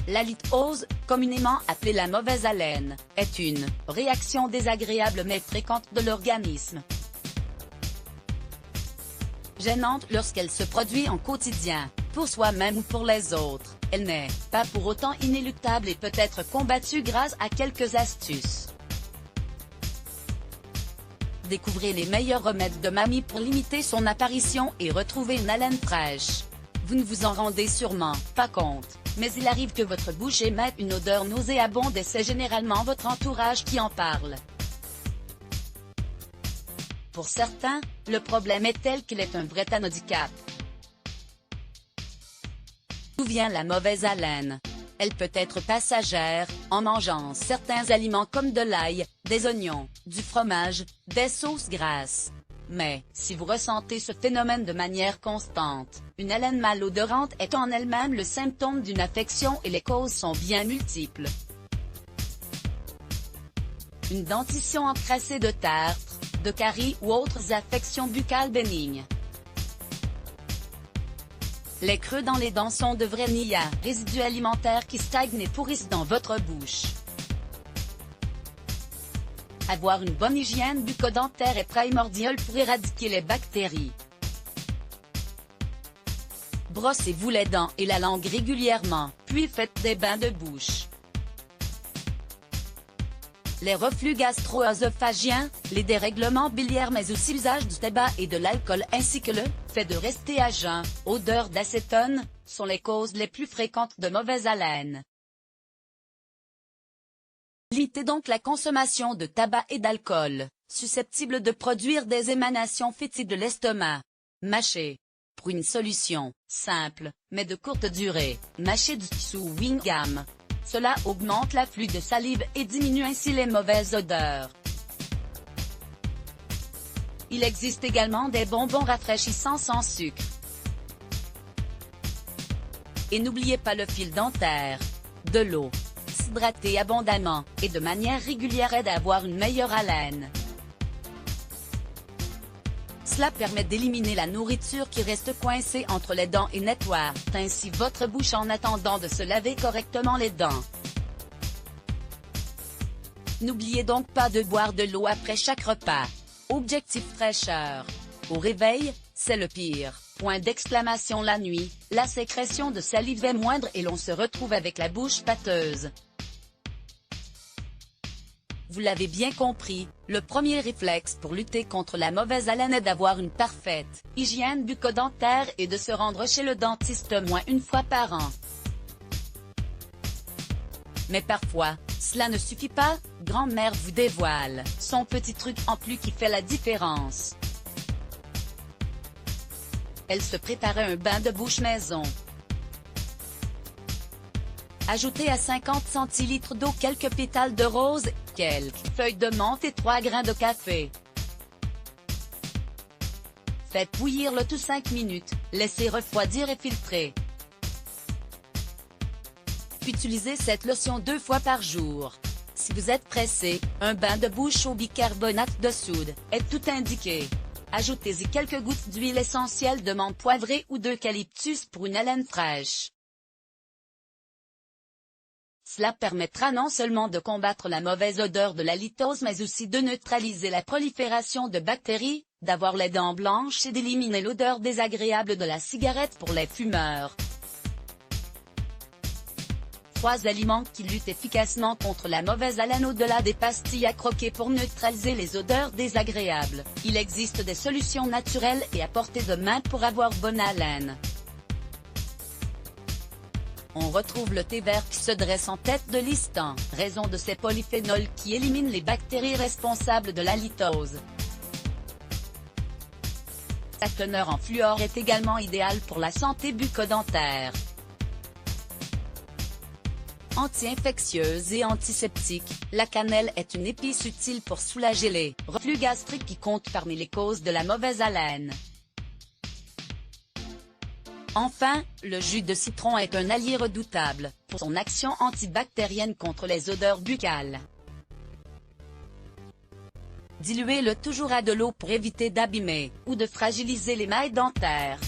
L'halitose, communément appelée la mauvaise haleine, est une réaction désagréable mais fréquente de l'organisme. Gênante lorsqu'elle se produit en quotidien, pour soi-même ou pour les autres, elle n'est pas pour autant inéluctable et peut être combattue grâce à quelques astuces. Découvrez les meilleurs remèdes de mamie pour limiter son apparition et retrouver une haleine fraîche. Vous ne vous en rendez sûrement pas compte, mais il arrive que votre bouche émette une odeur nauséabonde et c'est généralement votre entourage qui en parle. Pour certains, le problème est tel qu'il est un vrai handicap. D'où vient la mauvaise haleine? Elle peut être passagère, en mangeant certains aliments comme de l'ail, des oignons, du fromage, des sauces grasses. Mais, si vous ressentez ce phénomène de manière constante, une haleine malodorante est en elle-même le symptôme d'une affection et les causes sont bien multiples. Une dentition encrassée de tartre, de caries ou autres affections buccales bénignes. Les creux dans les dents sont de vrais nids à résidus alimentaires qui stagnent et pourrissent dans votre bouche. Avoir une bonne hygiène bucco-dentaire est primordial pour éradiquer les bactéries. Brossez-vous les dents et la langue régulièrement, puis faites des bains de bouche. Les reflux gastro-œsophagiens, les dérèglements biliaires mais aussi l'usage du tabac et de l'alcool ainsi que le fait de rester à jeun, odeur d'acétone, sont les causes les plus fréquentes de mauvaise haleine. Limitez donc la consommation de tabac et d'alcool, susceptibles de produire des émanations fétides de l'estomac. Mâchez. Pour une solution simple, mais de courte durée, mâchez du chewing-gum. Cela augmente l'afflux de salive et diminue ainsi les mauvaises odeurs. Il existe également des bonbons rafraîchissants sans sucre. Et n'oubliez pas le fil dentaire. De l'eau. S'hydrater abondamment, et de manière régulière aide à avoir une meilleure haleine. Cela permet d'éliminer la nourriture qui reste coincée entre les dents et nettoie ainsi votre bouche en attendant de se laver correctement les dents. N'oubliez donc pas de boire de l'eau après chaque repas. Objectif fraîcheur. Au réveil, c'est le pire. Point d'exclamation la nuit, la sécrétion de salive est moindre et l'on se retrouve avec la bouche pâteuse. Vous l'avez bien compris, le premier réflexe pour lutter contre la mauvaise haleine est d'avoir une parfaite hygiène bucco-dentaire et de se rendre chez le dentiste moins une fois par an. Mais parfois, cela ne suffit pas, grand-mère vous dévoile son petit truc en plus qui fait la différence. Elle se préparait un bain de bouche maison. Ajoutez à 50 centilitres d'eau quelques pétales de rose, quelques feuilles de menthe et 3 grains de café. Faites bouillir le tout 5 minutes, laissez refroidir et filtrer. Utilisez cette lotion 2 fois par jour. Si vous êtes pressé, un bain de bouche au bicarbonate de soude est tout indiqué. Ajoutez-y quelques gouttes d'huile essentielle de menthe poivrée ou d'eucalyptus pour une haleine fraîche. Cela permettra non seulement de combattre la mauvaise odeur de l'halitose mais aussi de neutraliser la prolifération de bactéries, d'avoir les dents blanches et d'éliminer l'odeur désagréable de la cigarette pour les fumeurs. 3 aliments qui luttent efficacement contre la mauvaise haleine au-delà des pastilles à croquer pour neutraliser les odeurs désagréables. Il existe des solutions naturelles et à portée de main pour avoir bonne haleine. On retrouve le thé vert qui se dresse en tête de liste en raison de ses polyphénols qui éliminent les bactéries responsables de l'halitose. Sa teneur en fluor est également idéale pour la santé bucco-dentaire. Anti-infectieuse et antiseptique, la cannelle est une épice utile pour soulager les reflux gastriques qui comptent parmi les causes de la mauvaise haleine. Enfin, le jus de citron est un allié redoutable, pour son action antibactérienne contre les odeurs buccales. Diluez-le toujours à de l'eau pour éviter d'abîmer, ou de fragiliser l'émail dentaire.